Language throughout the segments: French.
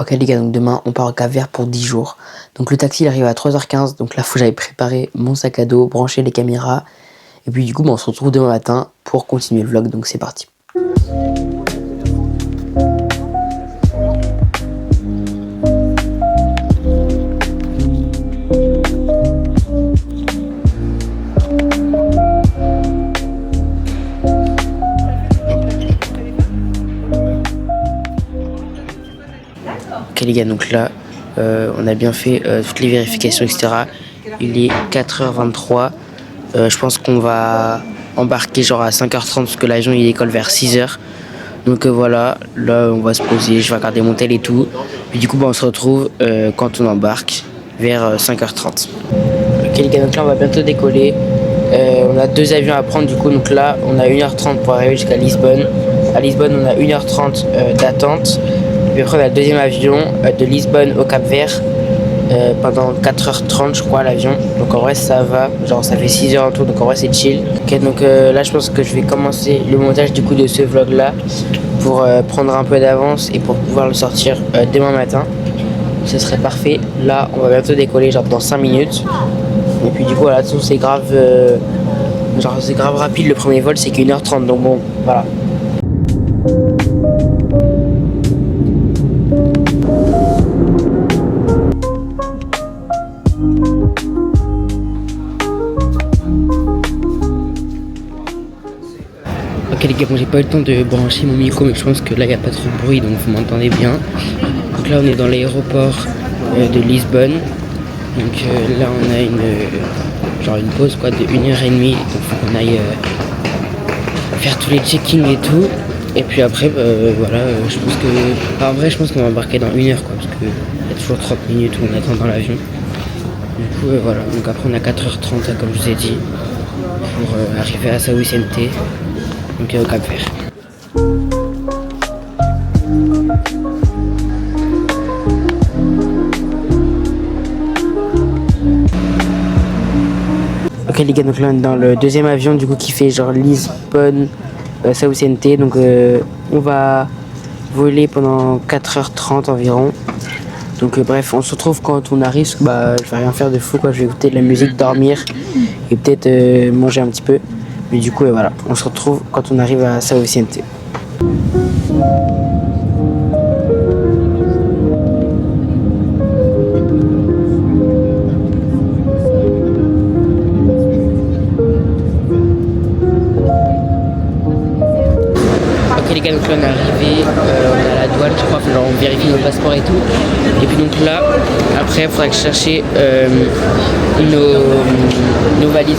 Ok les gars, donc demain on part au Cap-Vert pour 10 jours. Donc le taxi il arrive à 3h15, donc là faut que j'aille préparer mon sac à dos, brancher les caméras. Et puis du coup on se retrouve demain matin pour continuer le vlog, donc c'est parti. Ok les gars, donc là on a bien fait toutes les vérifications etc. Il est 4h23. Je pense qu'on va embarquer genre à 5h30 parce que l'avion il décolle vers 6h. Donc voilà, là on va se poser, je vais regarder mon tel et tout. Puis du coup on se retrouve quand on embarque vers 5h30. Ok les gars, donc là on va bientôt décoller. On a 2 avions à prendre du coup, donc là on a 1h30 pour arriver jusqu'à Lisbonne. À Lisbonne on a 1h30 d'attente. Puis après on a le deuxième avion de Lisbonne au Cap-Vert pendant 4h30 je crois l'avion. Donc en vrai ça va, genre ça fait 6h en tout, donc en vrai c'est chill. Ok, donc là je pense que je vais commencer le montage du coup de ce vlog là pour prendre un peu d'avance et pour pouvoir le sortir demain matin. Ce serait parfait. Là on va bientôt décoller genre dans 5 minutes. Et puis du coup voilà, c'est grave genre c'est grave rapide, le premier vol c'est qu'1h30, donc bon voilà. Ok les gars, bon j'ai pas eu le temps de brancher mon micro, mais je pense que là il n'y a pas trop de bruit, donc vous m'entendez bien. Donc là on est dans l'aéroport de Lisbonne. Donc là on a une pause quoi de 1h30, donc faut qu'on aille faire tous les check-in et tout. Et puis après voilà, je pense que en vrai je pense qu'on va embarquer dans 1 heure quoi, parce que y a toujours 30 minutes où on attend dans l'avion. Du coup voilà, donc après on a 4h30 là, comme je vous ai dit, pour arriver à São Vicente, donc au Cap-Vert. Ok les gars, donc là on est dans le deuxième avion du coup qui fait genre Lisbonne, São Vicente, donc on va voler pendant 4h30 environ. Donc bref, on se retrouve quand on arrive, parce que je vais rien faire de fou quoi, je vais écouter de la musique, dormir et peut-être manger un petit peu. Mais du coup voilà, on se retrouve quand on arrive à São Vicente. Ok les gars, donc là on est arrivé, on est à la douane je crois, genre on vérifie nos passeports et tout. Et puis donc là, après il faudra que je cherche nos valises,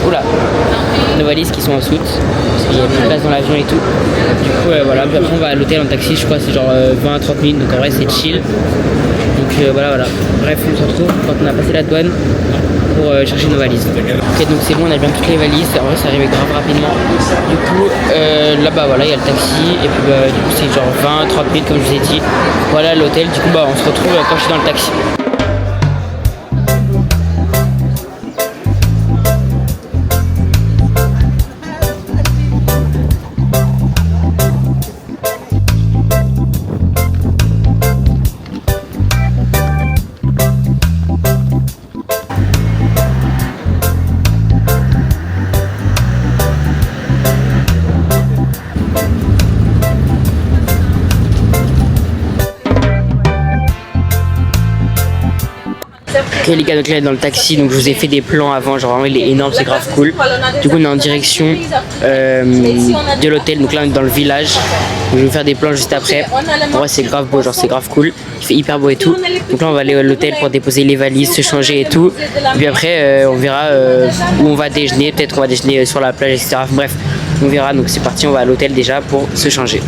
nos valises qui sont en soute, parce qu'il n'y a plus de place dans l'avion et tout. Du coup voilà, puis après on va à l'hôtel en taxi, je crois c'est genre 20 à 30 minutes, donc en vrai c'est chill. Donc voilà. Bref, on se retrouve quand on a passé la douane pour chercher nos valises. Ok, donc c'est bon, on a bien toutes les valises, en vrai c'est arrivé grave rapidement. Du coup là-bas voilà, il y a le taxi et puis du coup c'est genre 20-30 minutes comme je vous ai dit. Voilà l'hôtel, du coup on se retrouve quand je suis dans le taxi. Ok les gars, donc là dans le taxi, donc je vous ai fait des plans avant, genre vraiment il est énorme, c'est grave cool. Du coup on est en direction de l'hôtel, donc là on est dans le village. Donc, je vais vous faire des plans juste après. En vrai c'est grave beau, genre c'est grave cool, il fait hyper beau et tout. Donc là on va aller à l'hôtel pour déposer les valises, se changer et tout. Et puis après on verra où on va déjeuner, peut-être on va déjeuner sur la plage etc. Bref, on verra, donc c'est parti, on va à l'hôtel déjà pour se changer.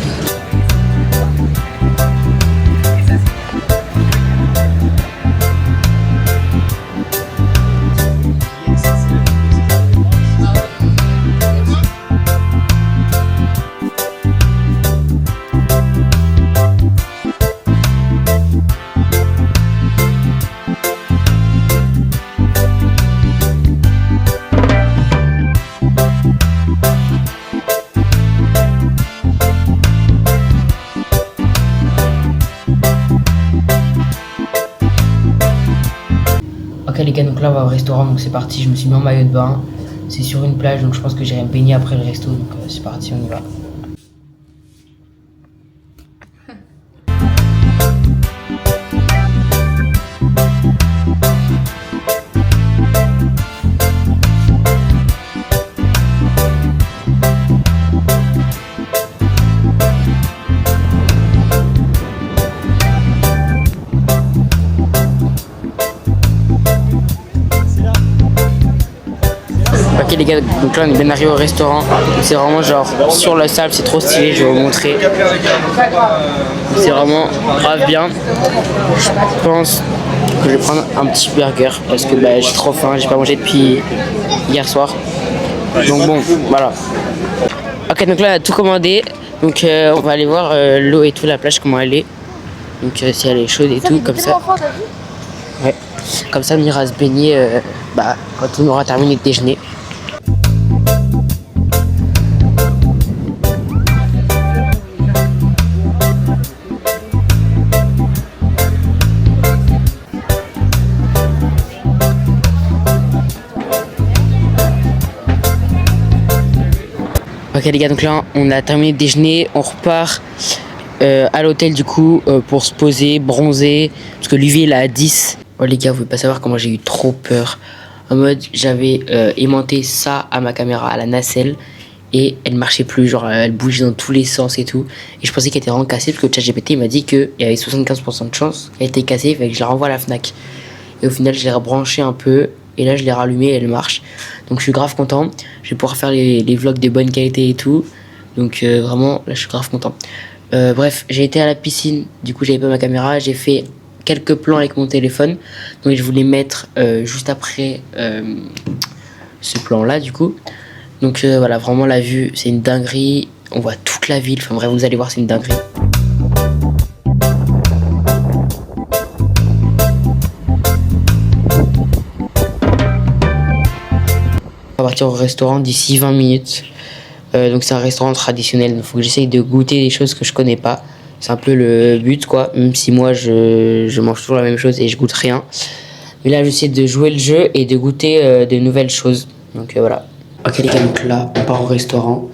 gars, donc là on va au restaurant, donc c'est parti, je me suis mis en maillot de bain. C'est sur une plage, donc je pense que j'irai me baigner après le resto, donc c'est parti, on y va. Ok les gars, donc là on est bien arrivé au restaurant. C'est vraiment genre sur le sable, c'est trop stylé, je vais vous montrer. C'est vraiment grave bien. Je pense que je vais prendre un petit burger parce que bah, j'ai trop faim, j'ai pas mangé depuis hier soir. Donc bon, voilà. Ok, donc là on a tout commandé. Donc on va aller voir l'eau et tout, la plage, comment elle est. Donc si elle est chaude et tout, comme ça. Ouais. Comme ça on ira se baigner quand on aura terminé de déjeuner. Ok les gars, donc là on a terminé de déjeuner, on repart à l'hôtel du coup pour se poser, bronzer, parce que l'UV il est à 10. Oh les gars, vous pouvez pas savoir comment j'ai eu trop peur. En mode j'avais aimanté ça à ma caméra, à la nacelle, et elle marchait plus, genre elle bougeait dans tous les sens et tout. Et je pensais qu'elle était vraiment cassée parce que ChatGPT m'a dit qu'il y avait 75% de chance qu'elle était cassée, fait que je la renvoie à la Fnac. Et au final je l'ai rebranché un peu. Et là je l'ai rallumé et elle marche. Donc je suis grave content. Je vais pouvoir faire les vlogs de bonne qualité et tout. Donc vraiment là je suis grave content. Bref, j'ai été à la piscine. Du coup j'avais pas ma caméra. J'ai fait quelques plans avec mon téléphone. Donc je voulais mettre juste après ce plan là du coup. Donc voilà, vraiment la vue c'est une dinguerie. On voit toute la ville. Enfin bref, vous allez voir, c'est une dinguerie. On va partir au restaurant d'ici 20 minutes. Donc c'est un restaurant traditionnel. Il faut que j'essaye de goûter des choses que je connais pas. C'est un peu le but quoi. Même si moi je mange toujours la même chose et je goûte rien. Mais là j'essaie de jouer le jeu et de goûter de nouvelles choses. Donc voilà. Ok les gars, donc là on part au restaurant.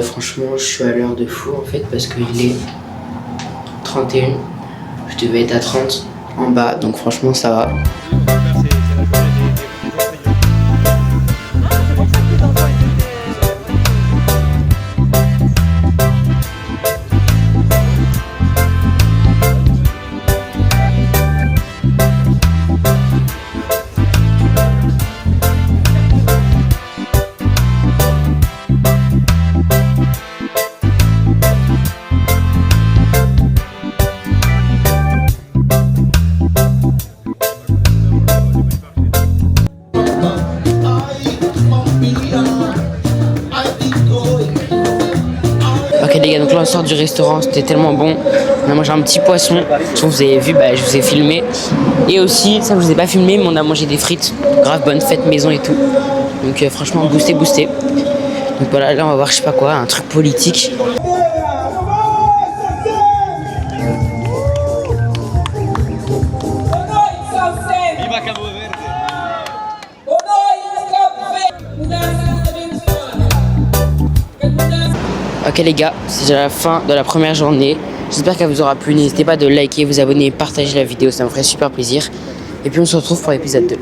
Franchement je suis à l'heure de fou en fait parce qu'il est 31. Je devais être à 30 en bas. Donc franchement ça va. Ok les gars, donc là on sort du restaurant, c'était tellement bon. On a mangé un petit poisson, je vous avez vu, je vous ai filmé. Et aussi, ça je vous ai pas filmé, mais on a mangé des frites, grave bonne fête maison et tout. Donc franchement boosté. Donc voilà, là on va voir je sais pas quoi, un truc politique. Ok les gars, c'est déjà la fin de la première journée. J'espère qu'elle vous aura plu. N'hésitez pas de liker, vous abonner et partager la vidéo, ça me ferait super plaisir. Et puis on se retrouve pour l'épisode 2.